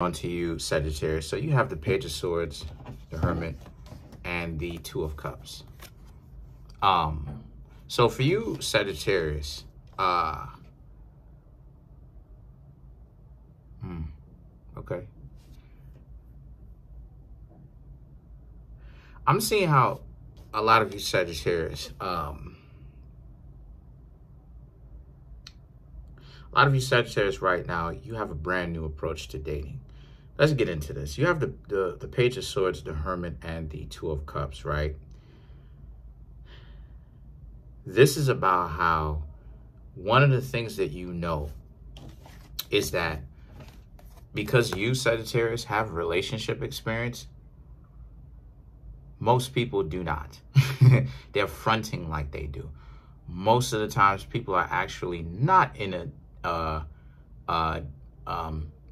onto you, Sagittarius. So you have the Page of Swords, the Hermit, and the Two of Cups. So for you, Sagittarius, okay. I'm seeing how a lot of you Sagittarius, right now, you have a brand new approach to dating. Let's get into this. You have the Page of Swords, the Hermit, and the Two of Cups, right? This is about how one of the things that you know is that because you, Sagittarius, have relationship experience, most people do not. They're fronting like they do. Most of the times, people are actually not in a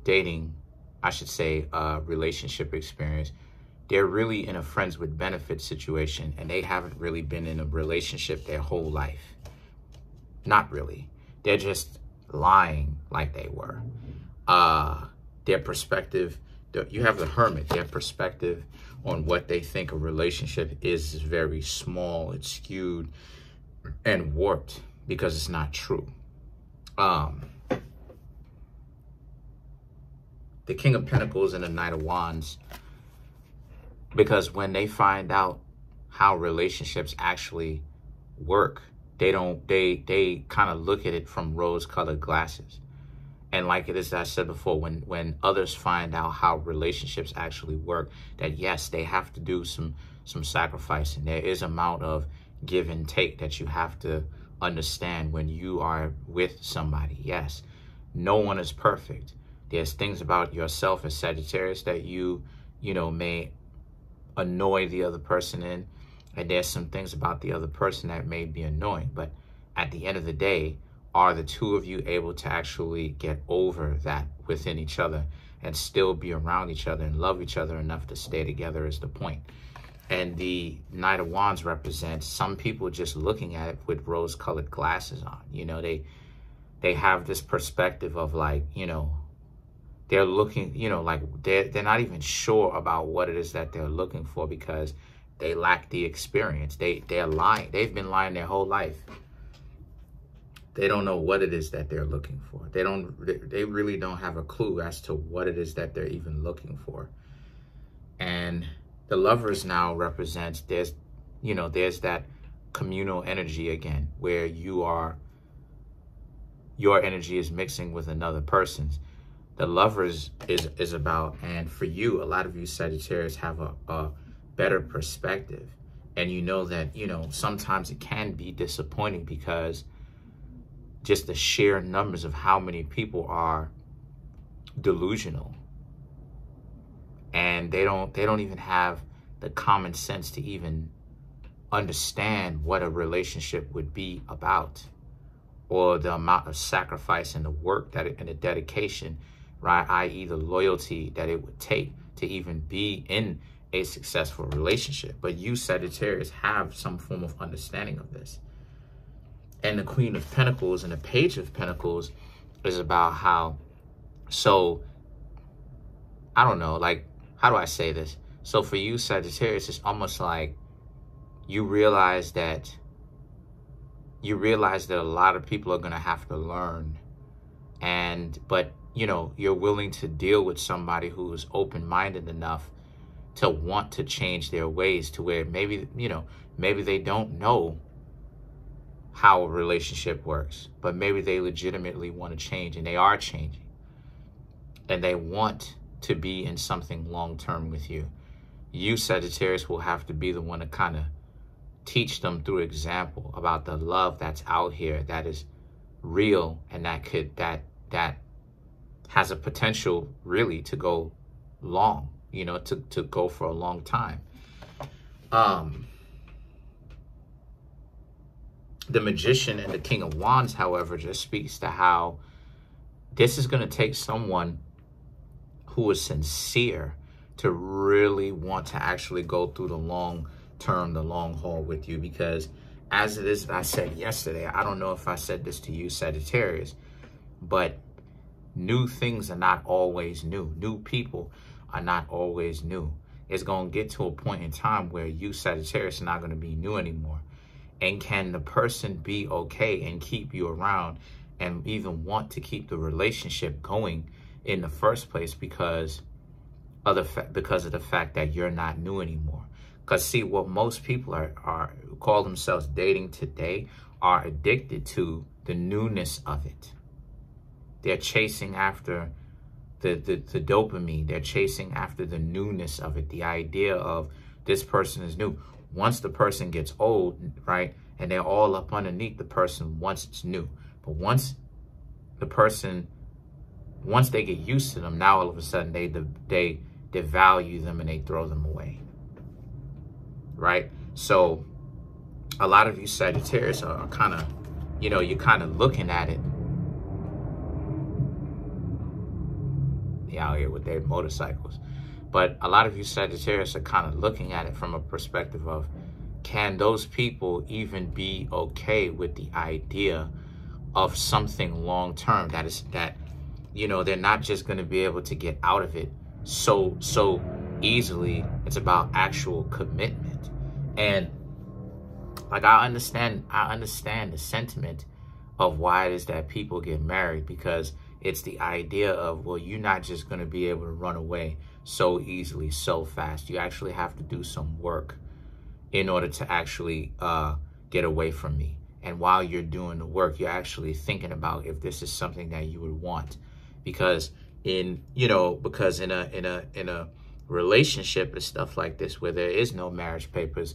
dating, I should say, relationship experience. They're really in a friends with benefits situation, and they haven't really been in a relationship their whole life. Not really. They're just lying like they were. Their perspective, you have the Hermit, their perspective on what they think a relationship is very small, it's skewed and warped because it's not true. The King of Pentacles and the Knight of Wands, because when they find out how relationships actually work, they kind of look at it from rose-colored glasses. And like it is, I said before, when others find out how relationships actually work, that yes, they have to do some sacrificing. There is an amount of give and take that you have to understand when you are with somebody. Yes, no one is perfect. There's things about yourself as Sagittarius that you may annoy the other person in, and there's some things about the other person that may be annoying. But at the end of the day, are the two of you able to actually get over that within each other and still be around each other and love each other enough to stay together is the point. And the Knight of Wands represents some people just looking at it with rose-colored glasses on. They have this perspective of like, they're looking, like they're not even sure about what it is that they're looking for because they lack the experience. They're lying. They've been lying their whole life. They don't know what it is that they're looking for. They really don't have a clue as to what it is that they're even looking for. And the Lovers now represents, there's that communal energy again, where your energy is mixing with another person's. The Lovers is about, and for you, a lot of you Sagittarius have a better perspective. And you know that, sometimes it can be disappointing because just the sheer numbers of how many people are delusional. And they don't even have the common sense to even understand what a relationship would be about, or the amount of sacrifice and the work and the dedication, right? I.e. the loyalty that it would take to even be in a successful relationship. But you Sagittarius have some form of understanding of this. And the Queen of Pentacles and the Page of Pentacles is about how, so I don't know, like, how do I say this? So for you Sagittarius, it's almost like you realize that a lot of people are going to have to learn, but you're willing to deal with somebody who is open-minded enough to want to change their ways, to where maybe they don't know how a relationship works, but maybe they legitimately want to change, and they are changing, and they want to be in something long-term with you. You Sagittarius will have to be the one to kind of teach them through example about the love that's out here, that is real, and that has a potential really to go long, to go for a long time. The Magician and the King of Wands, however, just speaks to how this is going to take someone who is sincere to really want to actually go through the long term, the long haul with you. Because as it is, I said yesterday, I don't know if I said this to you Sagittarius, but New things are not always new. New people are not always new. It's going to get to a point in time where you, Sagittarius, are not going to be new anymore. And can the person be okay and keep you around and even want to keep the relationship going in the first place because of the fact that you're not new anymore? Because see, what most people are call themselves dating today are addicted to the newness of it. They're chasing after the dopamine. They're chasing after the newness of it. The idea of this person is new. Once the person gets old, right, and they're all up underneath the person once it's new. But once they get used to them, now all of a sudden they devalue them and they throw them away, right? So a lot of you Sagittarius are kind of, you're kind of looking at it. They out here with their motorcycles. But a lot of you Sagittarius are kind of looking at it from a perspective of, can those people even be okay with the idea of something long-term that they're not just going to be able to get out of it so easily. It's about actual commitment. And like, I understand the sentiment of why it is that people get married, because it's the idea of, well, you're not just going to be able to run away so easily, so fast. You actually have to do some work in order to actually get away from me. And while you're doing the work, you're actually thinking about if this is something that you would want. Because in a relationship and stuff like this, where there is no marriage papers,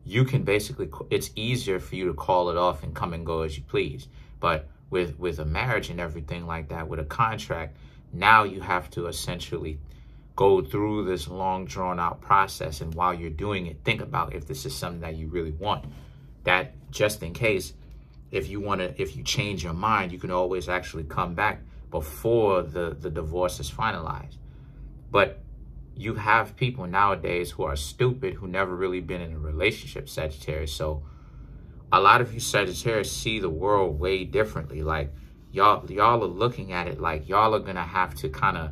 you can basically, it's easier for you to call it off and come and go as you please. But with a marriage and everything like that, with a contract, now you have to essentially go through this long drawn out process. And while you're doing it, think about if this is something that you really want. That just in case, if you change your mind, you can always actually come back before the divorce is finalized. But you have people nowadays who are stupid, who never really been in a relationship, Sagittarius. So a lot of you Sagittarius see the world way differently. Like, y'all are looking at it like y'all are going to have to kind of,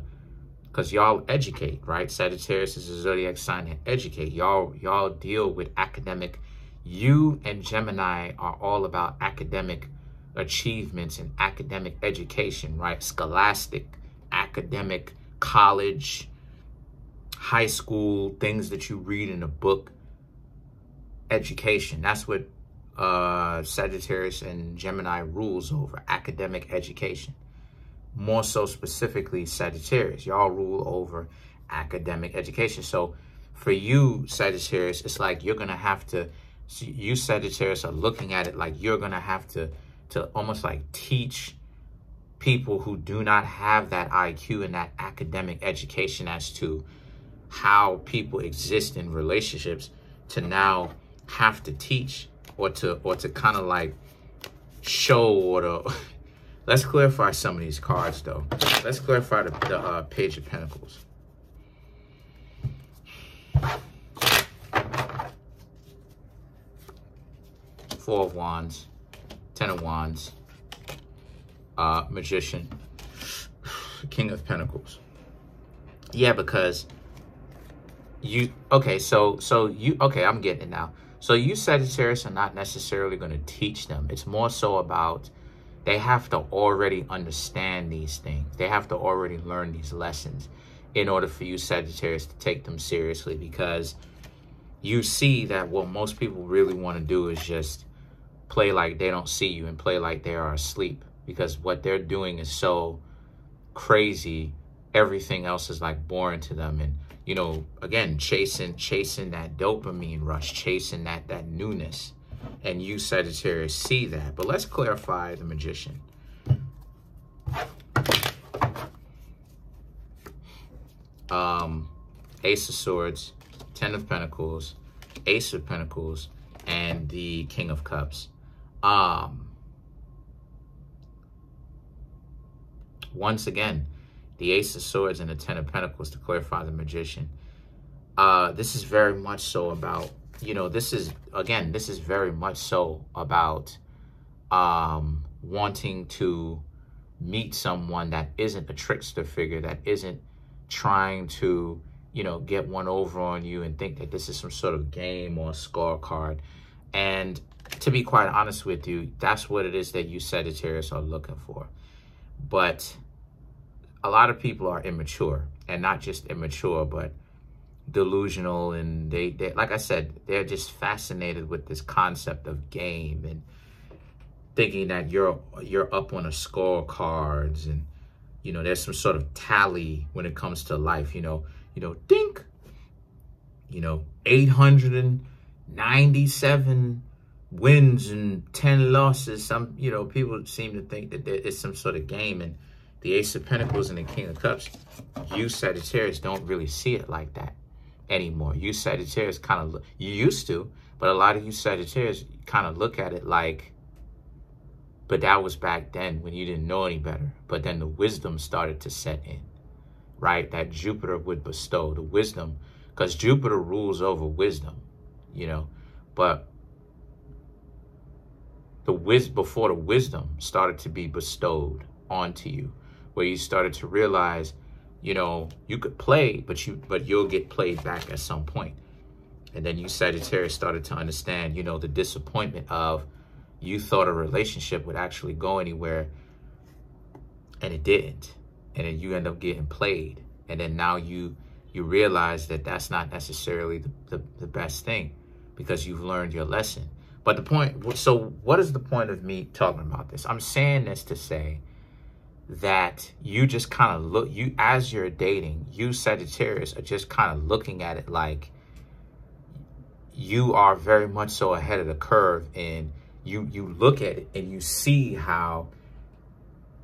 because y'all educate, right? Sagittarius is a zodiac sign that educate. Y'all deal with academic. You and Gemini are all about academic achievements and academic education, right? Scholastic, academic, college, high school, things that you read in a book, education. That's what Sagittarius and Gemini rules over, academic education. More so specifically Sagittarius, y'all rule over academic education. So for you Sagittarius, it's like you're going to have to, you Sagittarius are looking at it like you're going to have to almost like teach people who do not have that IQ and that academic education as to how people exist in relationships, to now have to teach or to kind of like show or to let's clarify some of these cards though. Let's clarify the Page of Pentacles. Four of Wands, Ten of Wands, Magician, King of Pentacles. Yeah, because you, okay, so you, okay, I'm getting it now. So you Sagittarius are not necessarily going to teach them. It's more so about they have to already understand these things. They have to already learn these lessons in order for you Sagittarius to take them seriously, because you see that what most people really want to do is just play like they don't see you and play like they are asleep, because what they're doing is so crazy. Everything else is like boring to them. And, you know, again, chasing that dopamine rush, chasing that newness. And you Sagittarius see that. But let's clarify the Magician. Ace of Swords, Ten of Pentacles, Ace of Pentacles, and the King of Cups. Once again, the Ace of Swords and the Ten of Pentacles, to clarify the Magician. This is very much so about, you know, this is very much so about wanting to meet someone that isn't a trickster figure, that isn't trying to, you know, get one over on you and think that this is some sort of game or scorecard. And to be quite honest with you, that's what it is that you Sagittarius are looking for. But a lot of people are immature, and not just immature, but delusional. And they like I said, they're just fascinated with this concept of game and thinking that you're up on a scorecards, and you know, there's some sort of tally when it comes to life. You know, dink. You know, 897 wins and 10 losses. Some, you know, people seem to think that it's some sort of game. And the Ace of Pentacles and the King of Cups, you Sagittarius don't really see it like that anymore. You Sagittarius kind of, you used to, but a lot of you Sagittarius kind of look at it like, but that was back then when you didn't know any better. But then the wisdom started to set in, right? That Jupiter would bestow the wisdom, because Jupiter rules over wisdom, you know. But before the wisdom started to be bestowed onto you, where you started to realize, you know, you could play, but you'll get played back at some point. And then you Sagittarius started to understand, you know, the disappointment of, you thought a relationship would actually go anywhere, and it didn't. And then you end up getting played. And then now you realize that that's not necessarily the best thing, because you've learned your lesson. But the point, so what is the point of me talking about this? I'm saying this to say that you just kind of look, as you're dating, you Sagittarius are just kind of looking at it like you are very much so ahead of the curve, and you look at it and you see how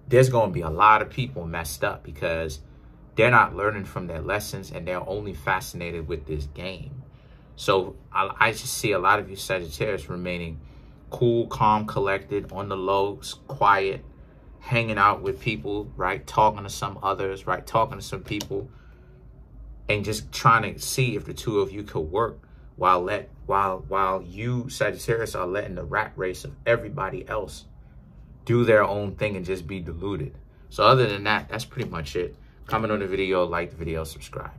there's going to be a lot of people messed up because they're not learning from their lessons, and they're only fascinated with this game. So I just see a lot of you Sagittarius remaining cool, calm, collected, on the low, quiet, hanging out with people, right? Talking to some others, right? Talking to some people, and just trying to see if the two of you could work, while you Sagittarius are letting the rat race of everybody else do their own thing and just be deluded. So other than that, that's pretty much it. Comment on the video, like the video, subscribe.